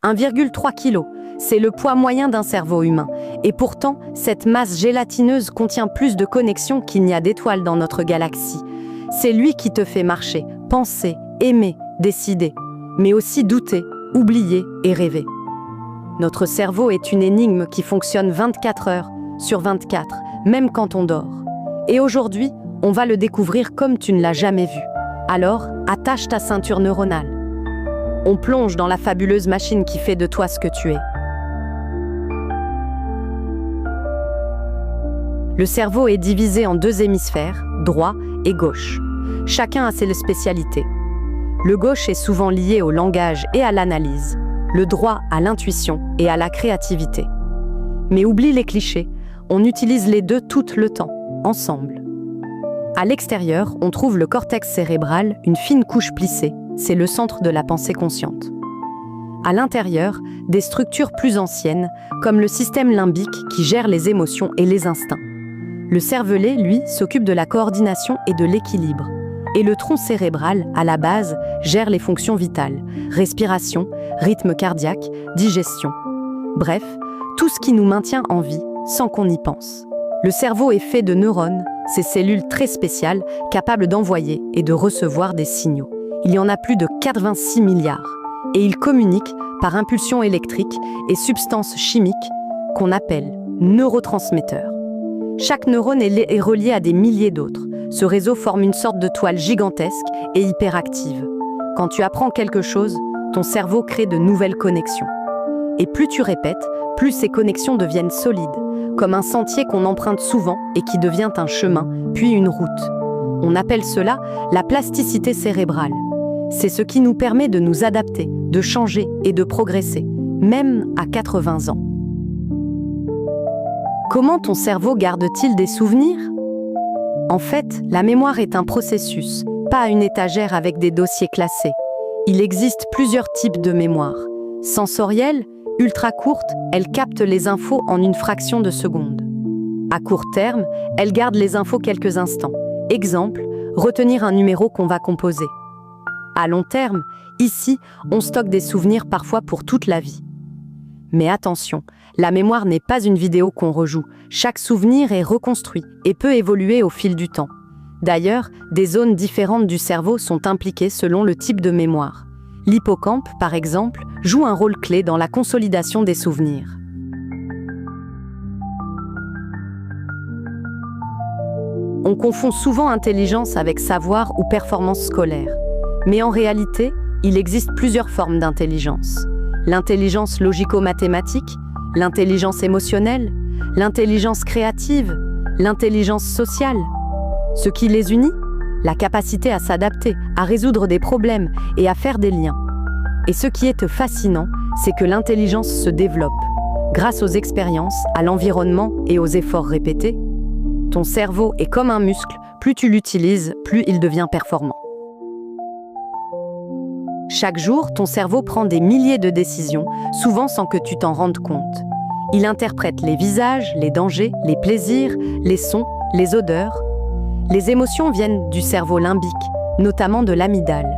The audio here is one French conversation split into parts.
1,3 kg, c'est le poids moyen d'un cerveau humain. Et pourtant, cette masse gélatineuse contient plus de connexions qu'il n'y a d'étoiles dans notre galaxie. C'est lui qui te fait marcher, penser, aimer, décider, mais aussi douter, oublier et rêver. Notre cerveau est une énigme qui fonctionne 24 heures sur 24, même quand on dort. Et aujourd'hui, on va le découvrir comme tu ne l'as jamais vu. Alors, attache ta ceinture neuronale. On plonge dans la fabuleuse machine qui fait de toi ce que tu es. Le cerveau est divisé en deux hémisphères, droit et gauche. Chacun a ses spécialités. Le gauche est souvent lié au langage et à l'analyse, le droit à l'intuition et à la créativité. Mais oublie les clichés, on utilise les deux tout le temps, ensemble. À l'extérieur, on trouve le cortex cérébral, une fine couche plissée, c'est le centre de la pensée consciente. À l'intérieur, des structures plus anciennes, comme le système limbique qui gère les émotions et les instincts. Le cervelet, lui, s'occupe de la coordination et de l'équilibre. Et le tronc cérébral, à la base, gère les fonctions vitales, respiration, rythme cardiaque, digestion. Bref, tout ce qui nous maintient en vie, sans qu'on y pense. Le cerveau est fait de neurones, ces cellules très spéciales, capables d'envoyer et de recevoir des signaux. Il y en a plus de 86 milliards. Et ils communiquent par impulsions électriques et substances chimiques qu'on appelle neurotransmetteurs. Chaque neurone est relié à des milliers d'autres. Ce réseau forme une sorte de toile gigantesque et hyperactive. Quand tu apprends quelque chose, ton cerveau crée de nouvelles connexions. Et plus tu répètes, plus ces connexions deviennent solides, comme un sentier qu'on emprunte souvent et qui devient un chemin, puis une route. On appelle cela la plasticité cérébrale. C'est ce qui nous permet de nous adapter, de changer et de progresser, même à 80 ans. Comment ton cerveau garde-t-il des souvenirs ? En fait, la mémoire est un processus, pas une étagère avec des dossiers classés. Il existe plusieurs types de mémoire. Sensorielle, ultra courte, elle capte les infos en une fraction de seconde. À court terme, elle garde les infos quelques instants. Exemple, retenir un numéro qu'on va composer. À long terme, ici, on stocke des souvenirs parfois pour toute la vie. Mais attention, la mémoire n'est pas une vidéo qu'on rejoue. Chaque souvenir est reconstruit et peut évoluer au fil du temps. D'ailleurs, des zones différentes du cerveau sont impliquées selon le type de mémoire. L'hippocampe, par exemple, joue un rôle clé dans la consolidation des souvenirs. On confond souvent intelligence avec savoir ou performance scolaire. Mais en réalité, il existe plusieurs formes d'intelligence. L'intelligence logico-mathématique, l'intelligence émotionnelle, l'intelligence créative, l'intelligence sociale. Ce qui les unit, la capacité à s'adapter, à résoudre des problèmes et à faire des liens. Et ce qui est fascinant, c'est que l'intelligence se développe grâce aux expériences, à l'environnement et aux efforts répétés. Ton cerveau est comme un muscle, plus tu l'utilises, plus il devient performant. Chaque jour, ton cerveau prend des milliers de décisions, souvent sans que tu t'en rendes compte. Il interprète les visages, les dangers, les plaisirs, les sons, les odeurs. Les émotions viennent du cerveau limbique, notamment de l'amygdale.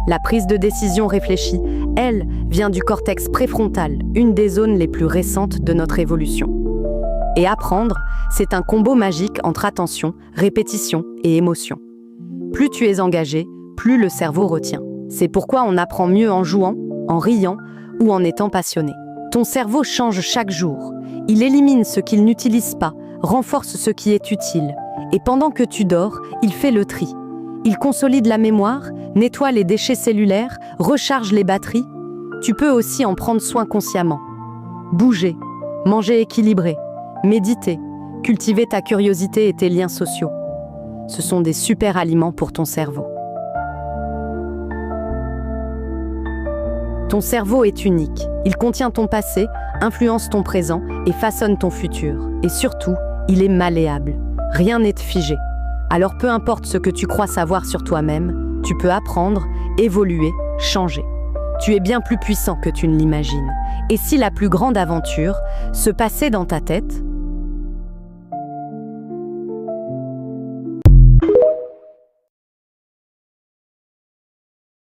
La prise de décision réfléchie, elle, vient du cortex préfrontal, une des zones les plus récentes de notre évolution. Et apprendre, c'est un combo magique entre attention, répétition et émotion. Plus tu es engagé, plus le cerveau retient. C'est pourquoi on apprend mieux en jouant, en riant ou en étant passionné. Ton cerveau change chaque jour. Il élimine ce qu'il n'utilise pas, renforce ce qui est utile. Et pendant que tu dors, il fait le tri. Il consolide la mémoire, nettoie les déchets cellulaires, recharge les batteries. Tu peux aussi en prendre soin consciemment. Bouger, manger équilibré, méditer, cultiver ta curiosité et tes liens sociaux. Ce sont des super aliments pour ton cerveau. Ton cerveau est unique. Il contient ton passé, influence ton présent et façonne ton futur. Et surtout, il est malléable. Rien n'est figé. Alors peu importe ce que tu crois savoir sur toi-même, tu peux apprendre, évoluer, changer. Tu es bien plus puissant que tu ne l'imagines. Et si la plus grande aventure se passait dans ta tête ?